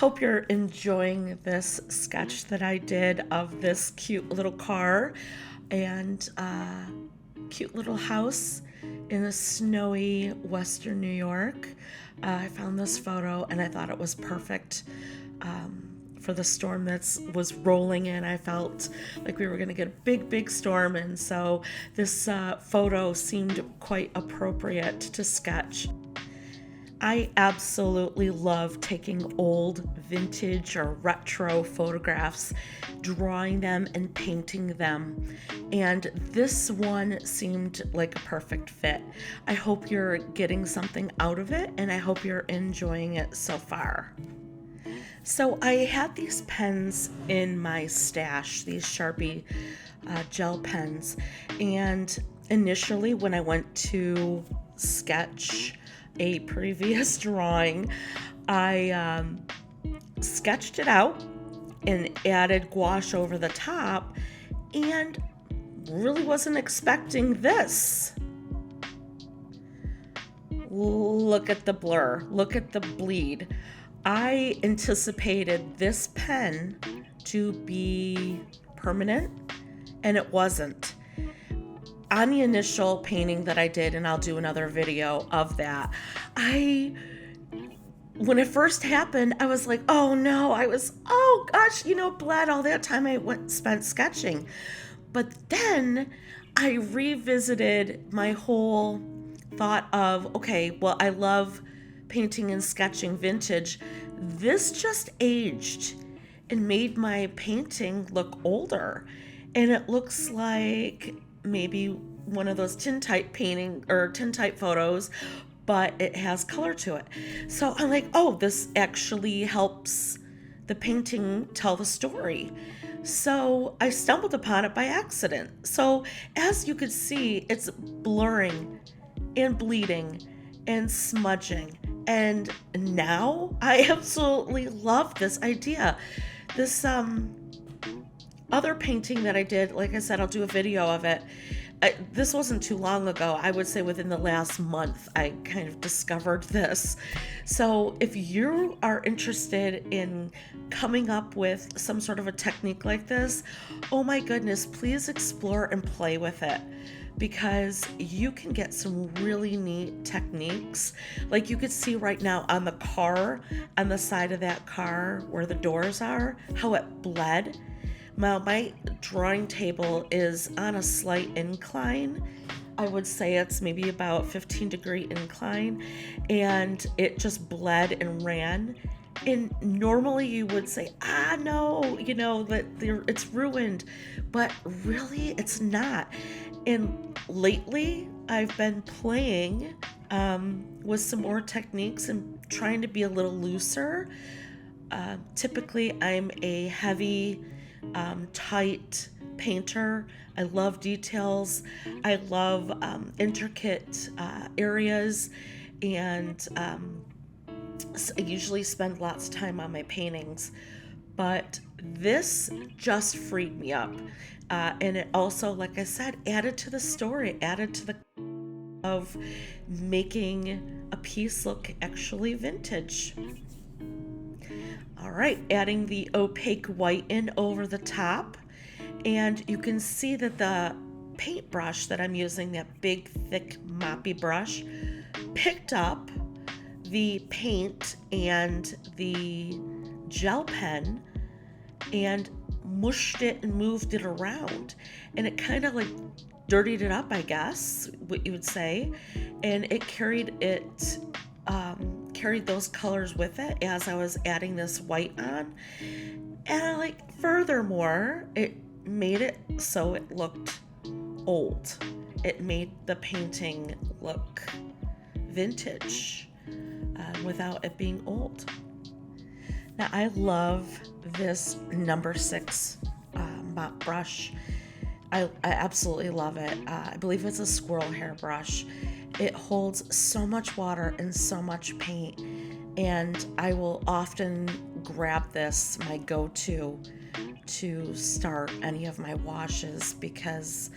hope you're enjoying this sketch that I did of this cute little car and cute little house in a snowy western New York. I found this photo and I thought it was perfect for the storm that was rolling in. I felt like we were going to get a big storm, and so this photo seemed quite appropriate to sketch. I absolutely love taking old vintage or retro photographs, drawing them and painting them. And this one seemed like a perfect fit. I hope you're getting something out of it, and I hope you're enjoying it so far. So I had these pens in my stash, these Sharpie gel pens. And initially when I went to sketch a previous drawing, I sketched it out and added gouache over the top, and really wasn't expecting this. Look at the blur, look at the bleed. I anticipated this pen to be permanent, and it wasn't. On the initial painting that I did, and I'll do another video of that, when it first happened, I was like, oh no, oh gosh, bled all that time I spent sketching. But then I revisited my whole thought of, okay, well, I love painting and sketching vintage. This just aged and made my painting look older, and it looks like maybe one of those tintype painting or tintype photos, but it has color to it. So I'm like, oh, this actually helps the painting tell the story. So I stumbled upon it by accident. So as you could see, it's blurring and bleeding and smudging. And now I absolutely love this idea. This other painting that I did, like I said, I'll do a video of it. This wasn't too long ago. I would say within the last month, I kind of discovered this. So if you are interested in coming up with some sort of a technique like this, oh my goodness, please explore and play with it, because you can get some really neat techniques. Like you could see right now on the car, on the side of that car where the doors are, how it bled. Now, my drawing table is on a slight incline. I would say it's maybe about 15-degree incline, and it just bled and ran. And normally you would say, no, that it's ruined, but really it's not. And lately I've been playing with some more techniques and trying to be a little looser. Typically I'm a heavy, tight painter. I love details. I love intricate areas, and I usually spend lots of time on my paintings. But this just freed me up, and it also, like I said, added to the story, added to the of making a piece look actually vintage. All right, adding the opaque white in over the top, and you can see that the paintbrush that I'm using, that big, thick, moppy brush, picked up the paint and the gel pen and mushed it and moved it around, and it kind of like dirtied it up, I guess, what you would say, and it carried those colors with it as I was adding this white on. And furthermore, it made it so it looked old. It made the painting look vintage without it being old. Now I love this number 6 mop brush. I absolutely love it. I believe it's a squirrel hair brush. It holds so much water and so much paint, and I will often grab this, my go-to, to start any of my washes, because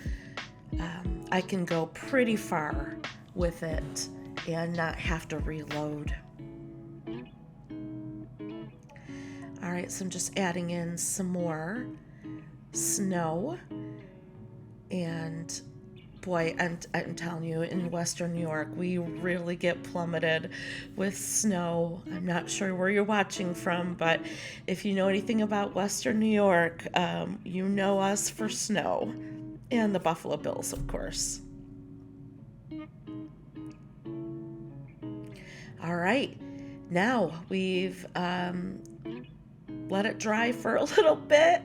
I can go pretty far with it and not have to reload. right, so I'm just adding in some more snow. And boy, I'm telling you, in Western New York, we really get plummeted with snow. I'm not sure where you're watching from, but if you know anything about Western New York, you know us for snow. And the Buffalo Bills, of course. All right, now we've let it dry for a little bit,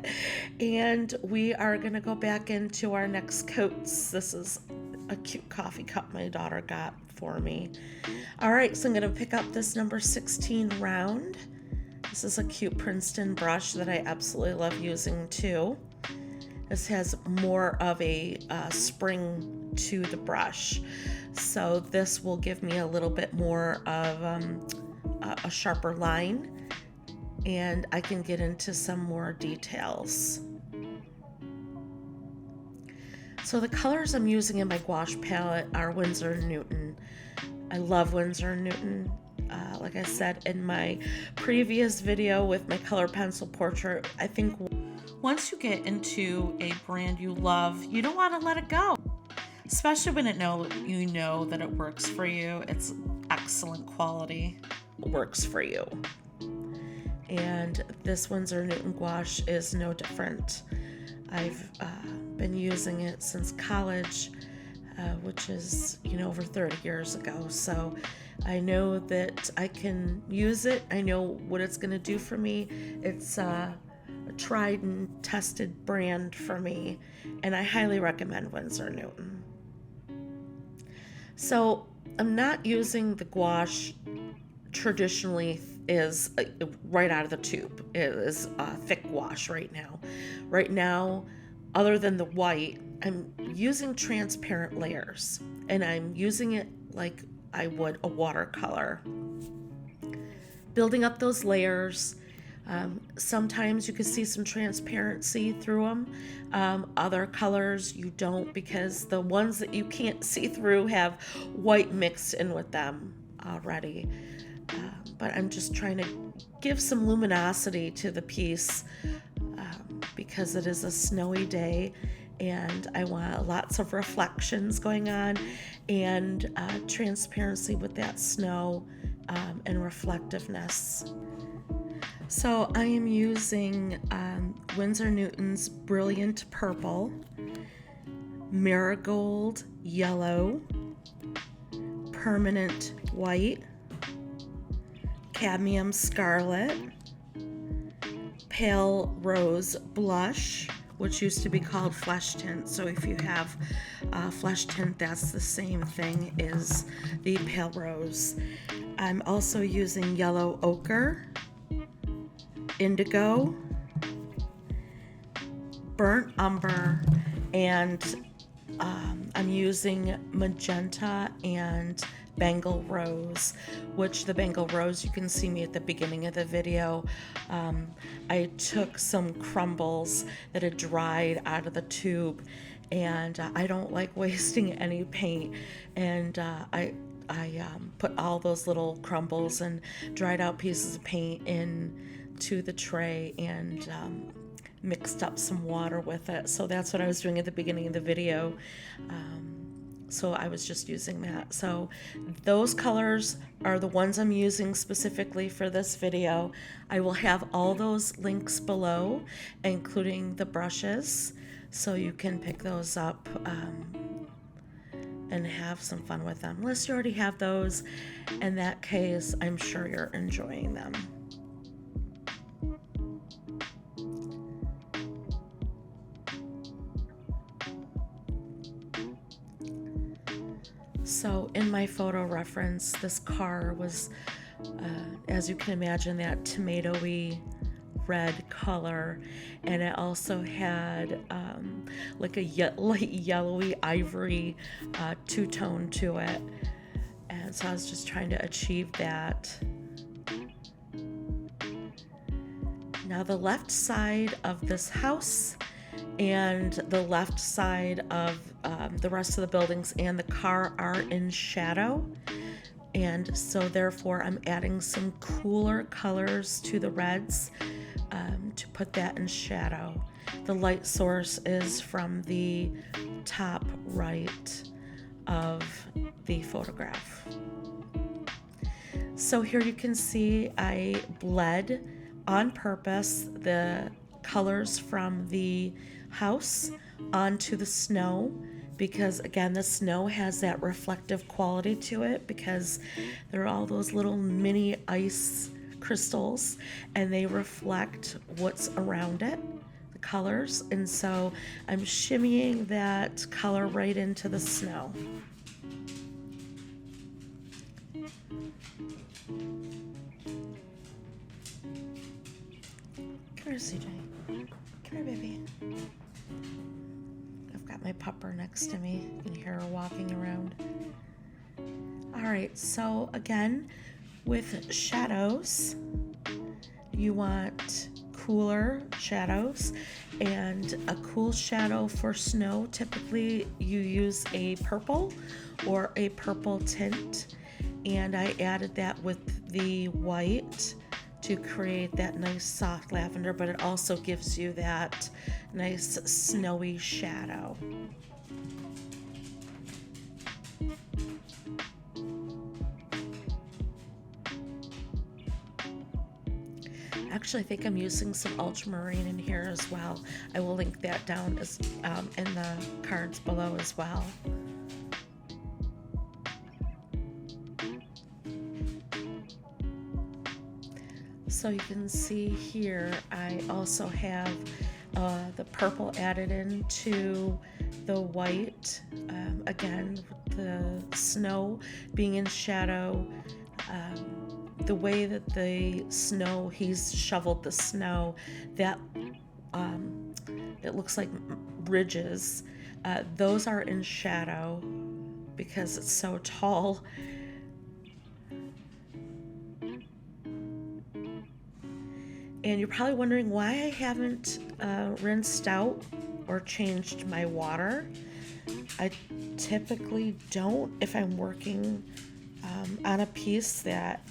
and we are going to go back into our next coats. This is a cute coffee cup my daughter got for me. All right, so I'm going to pick up this number 16 round. This is a cute Princeton brush that I absolutely love using too. This has more of a spring to the brush, so this will give me a little bit more of a sharper line, and I can get into some more details. So the colors I'm using in my gouache palette are Winsor & Newton. I love Winsor & Newton. Like I said in my previous video with my color pencil portrait, I think once you get into a brand you love, you don't want to let it go. Especially when you know that it works for you. It's excellent quality. It works for you. And this Winsor & Newton gouache is no different. I've been using it since college, which is, over 30 years ago. So I know that I can use it. I know what it's going to do for me. It's a tried and tested brand for me, and I highly recommend Winsor & Newton. So I'm not using the gouache traditionally is right out of the tube. It is thick gouache right now. Right now, other than the white, I'm using transparent layers, and I'm using it like I would a watercolor. Building up those layers. Sometimes you can see some transparency through them. Other colors you don't, because the ones that you can't see through have white mixed in with them already. But I'm just trying to give some luminosity to the piece because it is a snowy day, and I want lots of reflections going on and transparency with that snow and reflectiveness. So I am using Winsor & Newton's Brilliant Purple, Marigold Yellow, Permanent White, Cadmium Scarlet, Pale Rose Blush, which used to be called Flesh Tint. So if you have Flesh Tint, that's the same thing as the Pale Rose. I'm also using Yellow Ochre, Indigo, Burnt Umber, and I'm using Magenta and Bengal Rose, which the Bengal Rose, you can see me at the beginning of the video. I took some crumbles that had dried out of the tube, and I don't like wasting any paint, and I put all those little crumbles and dried out pieces of paint into the tray and mixed up some water with it. So that's what I was doing at the beginning of the video. So I was just using that. So those colors are the ones I'm using specifically for this video. I will have all those links below, including the brushes, so you can pick those up and have some fun with them. Unless you already have those, in that case, I'm sure you're enjoying them. So in my photo reference, this car was, as you can imagine, that tomatoey red color, and it also had like a light yellowy ivory two-tone to it, and so I was just trying to achieve that. Now the left side of this house and the left side of the rest of the buildings and the car are in shadow, and so therefore I'm adding some cooler colors to the reds. to put that in shadow. The light source is from the top right of the photograph. So here you can see I bled on purpose the colors from the house onto the snow, because again, the snow has that reflective quality to it because there are all those little mini ice crystals and they reflect what's around it, the colors. And so I'm shimmying that color right into the snow. Come here, CJ. Come here, baby. I've got my pupper next to me. You can hear her walking around. All right, so again, with shadows, you want cooler shadows, and a cool shadow for snow, typically you use a purple or a purple tint, and I added that with the white to create that nice soft lavender, but it also gives you that nice snowy shadow. Actually, I think I'm using some ultramarine in here as well. I will link that down as in the cards below as well. So you can see here, I also have the purple added into the white. Again, the snow being in shadow, the way that the snow, he's shoveled the snow, that it looks like ridges. Those are in shadow because it's so tall. And you're probably wondering why I haven't rinsed out or changed my water. I typically don't if I'm working on a piece that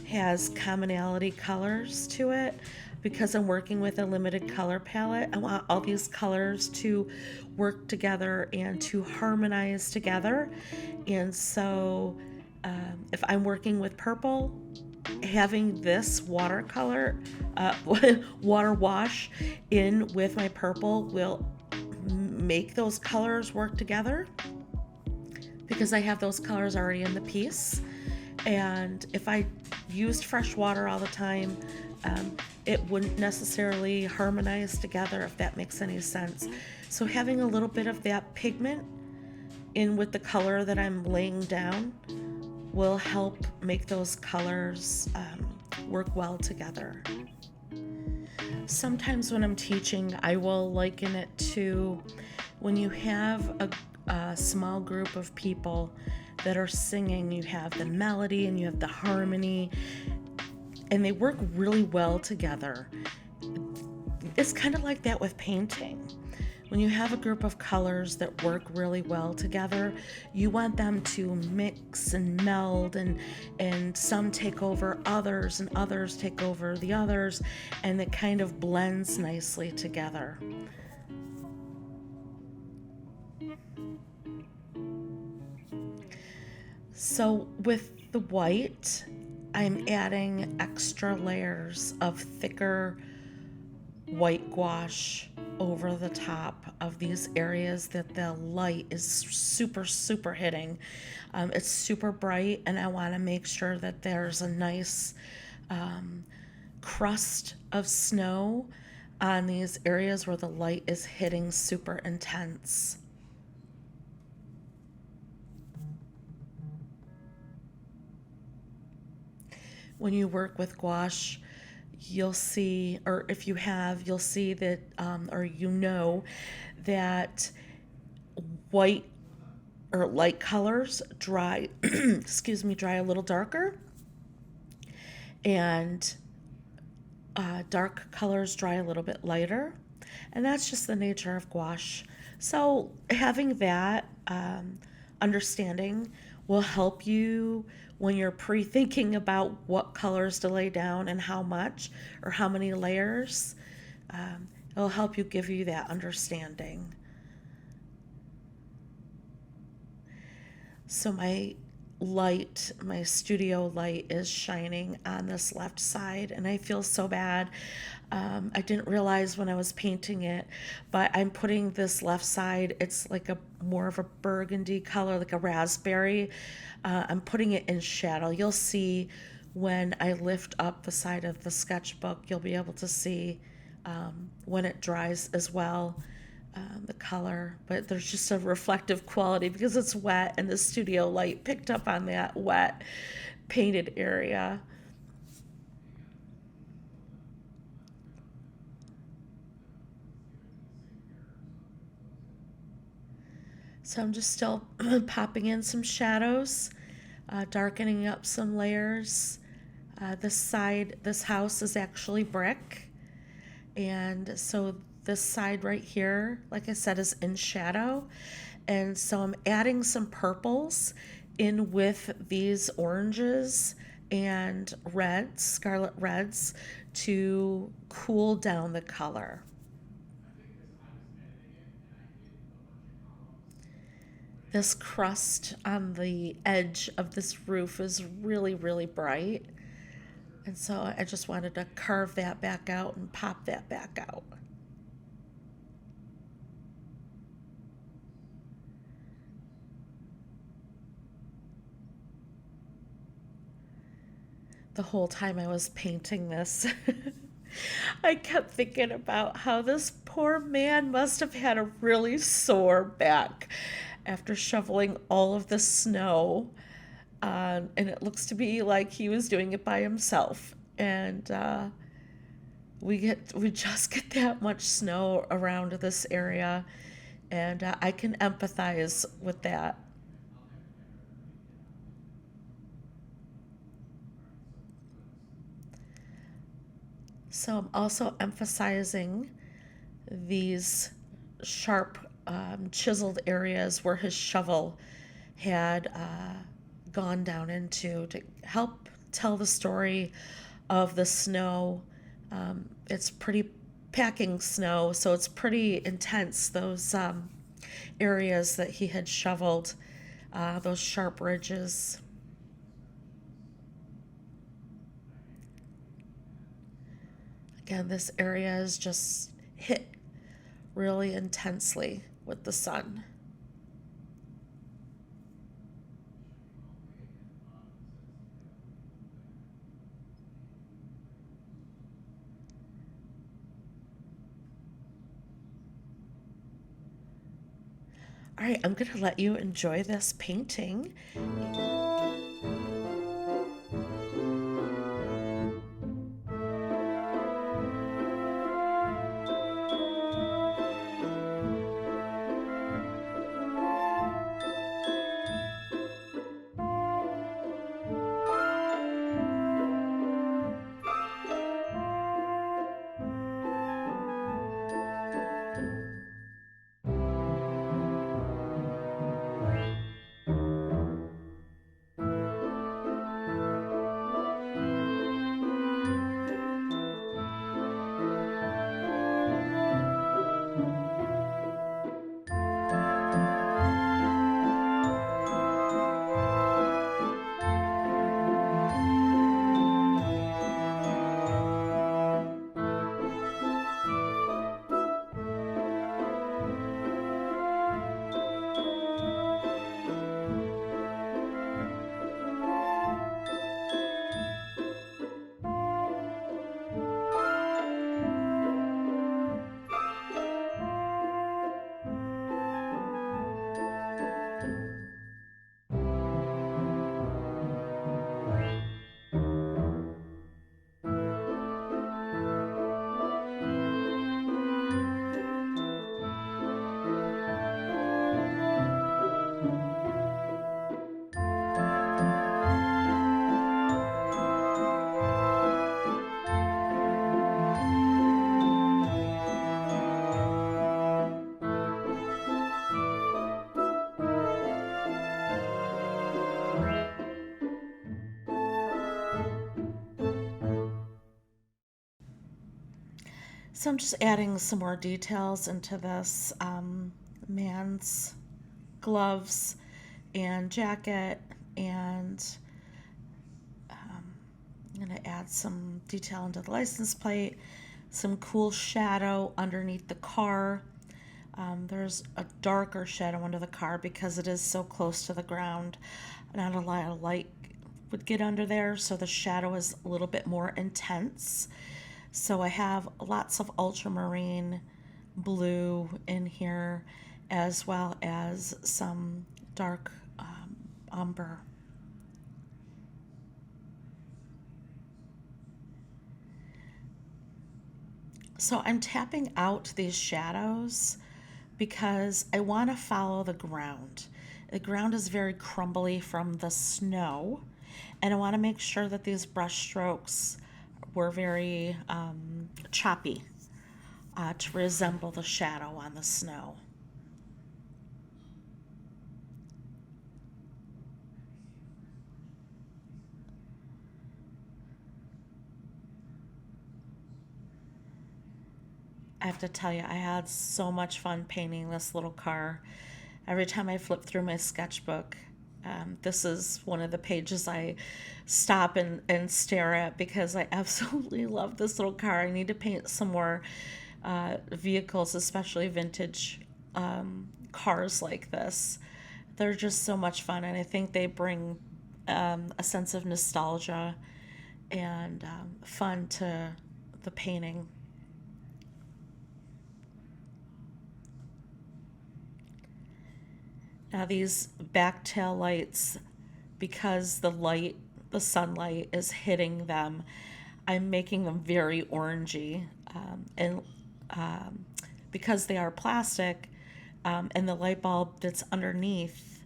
has commonality colors to it, because I'm working with a limited color palette. I want all these colors to work together and to harmonize together. And so if I'm working with purple, having this watercolor, water wash in with my purple will make those colors work together because I have those colors already in the piece. And if I used fresh water all the time, it wouldn't necessarily harmonize together, if that makes any sense. So having a little bit of that pigment in with the color that I'm laying down will help make those colors work well together. Sometimes when I'm teaching, I will liken it to when you have a small group of people that are singing. You have the melody and you have the harmony, and they work really well together. It's kind of like that with painting. When you have a group of colors that work really well together, you want them to mix and meld, and some take over others and others take over the others, and it kind of blends nicely together. So with the white, I'm adding extra layers of thicker white gouache over the top of these areas that the light is super hitting. It's super bright, and I want to make sure that there's a nice crust of snow on these areas where the light is hitting super intense. When you work with gouache, you'll see, or if you have, you'll see that, or you know that white or light colors dry, dry a little darker, and dark colors dry a little bit lighter, and that's just the nature of gouache. So having that understanding will help you when you're pre-thinking about what colors to lay down and how much or how many layers. It'll help you give you that understanding. So my studio light is shining on this left side, and I feel so bad. I didn't realize when I was painting it, but I'm putting this left side, it's like a more of a burgundy color, like a raspberry. I'm putting it in shadow. You'll see when I lift up the side of the sketchbook, you'll be able to see when it dries as well, the color, but there's just a reflective quality because it's wet and the studio light picked up on that wet painted area. So I'm just still popping in some shadows, darkening up some layers. This house is actually brick. And so this side right here, like I said, is in shadow. And so I'm adding some purples in with these oranges and reds, scarlet reds, to cool down the color. This crust on the edge of this roof is really, really bright. And so I just wanted to carve that back out and pop that back out. The whole time I was painting this, I kept thinking about how this poor man must have had a really sore back after shoveling all of the snow. And it looks to be like he was doing it by himself. And we just get that much snow around this area, and I can empathize with that. So I'm also emphasizing these sharp, chiseled areas where his shovel had gone down into to help tell the story of the snow. It's pretty packing snow, so it's pretty intense, those areas that he had shoveled, those sharp ridges. Again, this area is just hit really intensely with the sun. All right, I'm going to let you enjoy this painting. So I'm just adding some more details into this man's gloves and jacket, and I'm going to add some detail into the license plate, some cool shadow underneath the car. There's a darker shadow under the car because it is so close to the ground. Not a lot of light would get under there, so the shadow is a little bit more intense. So I have lots of ultramarine blue in here, as well as some dark umber. So I'm tapping out these shadows because I want to follow the ground. The ground is very crumbly from the snow, and I want to make sure that these brush strokes were very choppy to resemble the shadow on the snow. I have to tell you, I had so much fun painting this little car. Every time I flip through my sketchbook, this is one of the pages I stop and stare at because I absolutely love this little car. I need to paint some more vehicles, especially vintage cars like this. They're just so much fun, and I think they bring a sense of nostalgia and fun to the painting. Now these back tail lights, because the sunlight is hitting them, I'm making them very orangey. And because they are plastic, and the light bulb that's underneath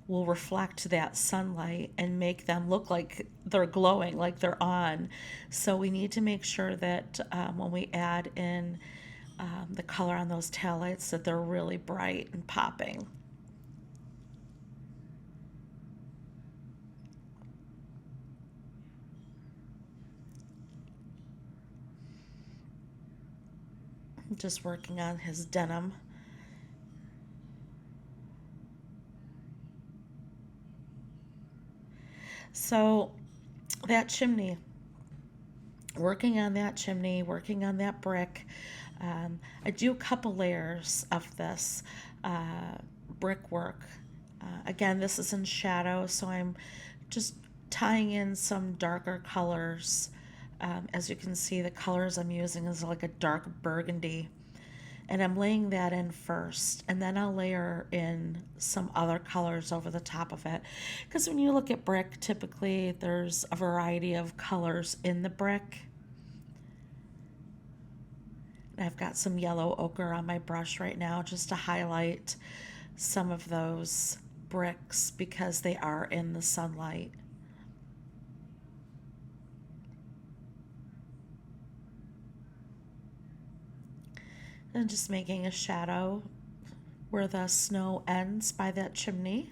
will reflect that sunlight and make them look like they're glowing, like they're on. So we need to make sure that when we add in the color on those taillights, that they're really bright and popping. Just working on his denim. So that chimney, working on that brick. I do a couple layers of this brickwork. Again, this is in shadow, so I'm just tying in some darker colors. As you can see, the colors I'm using is like a dark burgundy. And I'm laying that in first, and then I'll layer in some other colors over the top of it. Because when you look at brick, typically there's a variety of colors in the brick. And I've got some yellow ochre on my brush right now just to highlight some of those bricks because they are in the sunlight. And just making a shadow where the snow ends by that chimney.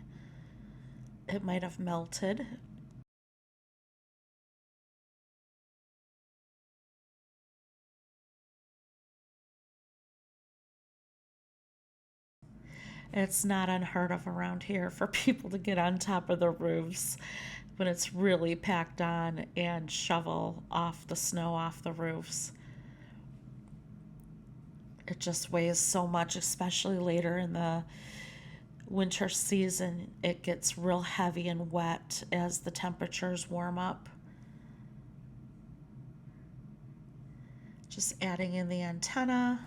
It might have melted. It's not unheard of around here for people to get on top of the roofs when it's really packed on and shovel off the snow off the roofs. It just weighs so much, especially later in the winter season. It gets real heavy and wet as the temperatures warm up. Just adding in the antenna,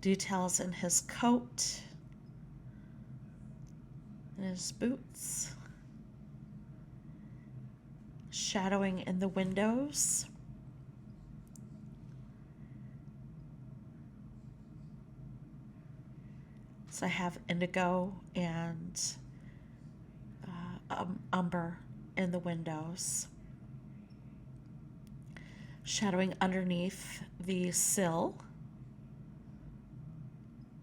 details in his coat, and his boots, shadowing in the windows. So I have indigo and umber in the windows. Shadowing underneath the sill.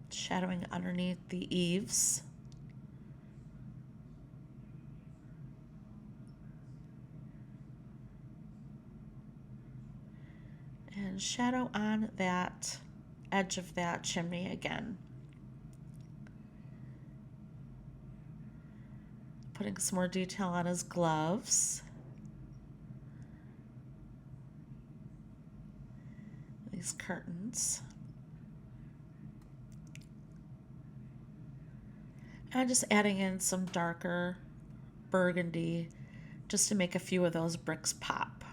Shadowing underneath the eaves. And shadow on that edge of that chimney again. Putting some more detail on his gloves. These curtains. And just adding in some darker burgundy just to make a few of those bricks pop.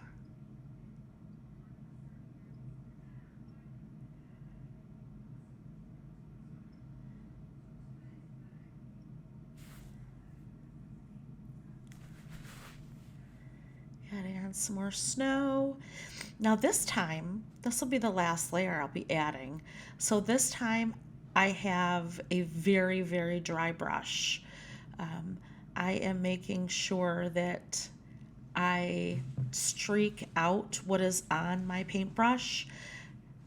Adding on some more snow. Now this time, this will be the last layer I'll be adding. So this time I have a very, very dry brush. I am making sure that I streak out what is on my paintbrush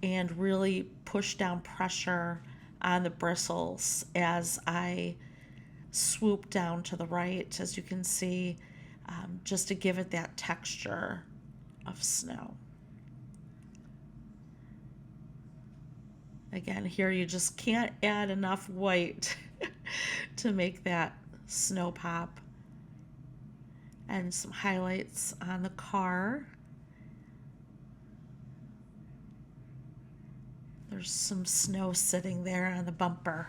and really push down pressure on the bristles as I swoop down to the right, as you can see, just to give it that texture of snow. Again, here you just can't add enough white to make that snow pop. And some highlights on the car. There's some snow sitting there on the bumper.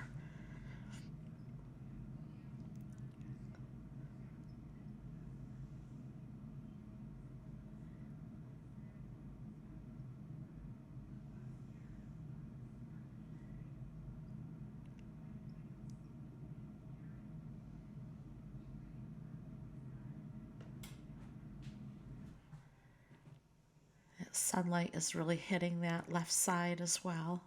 Sunlight is really hitting that left side as well.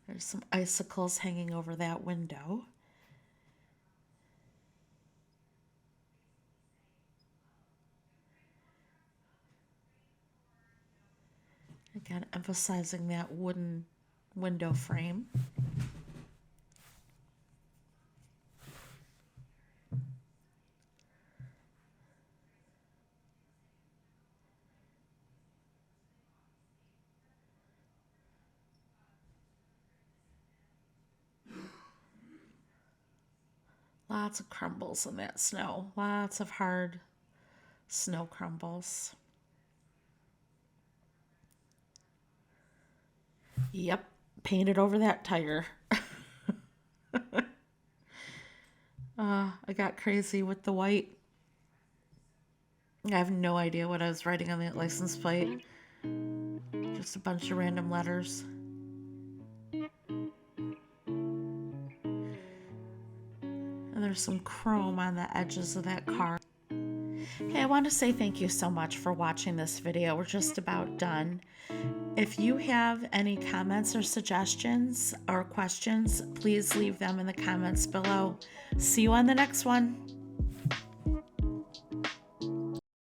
There's some icicles hanging over that window. Again, emphasizing that wooden window frame. Lots of crumbles in that snow. Lots of hard snow crumbles. Yep, painted over that tire. I got crazy with the white. I have no idea what I was writing on that license plate. Just a bunch of random letters. And there's some chrome on the edges of that car. Hey, I want to say thank you so much for watching this video. We're just about done. If you have any comments or suggestions or questions, please leave them in the comments below. See you on the next one.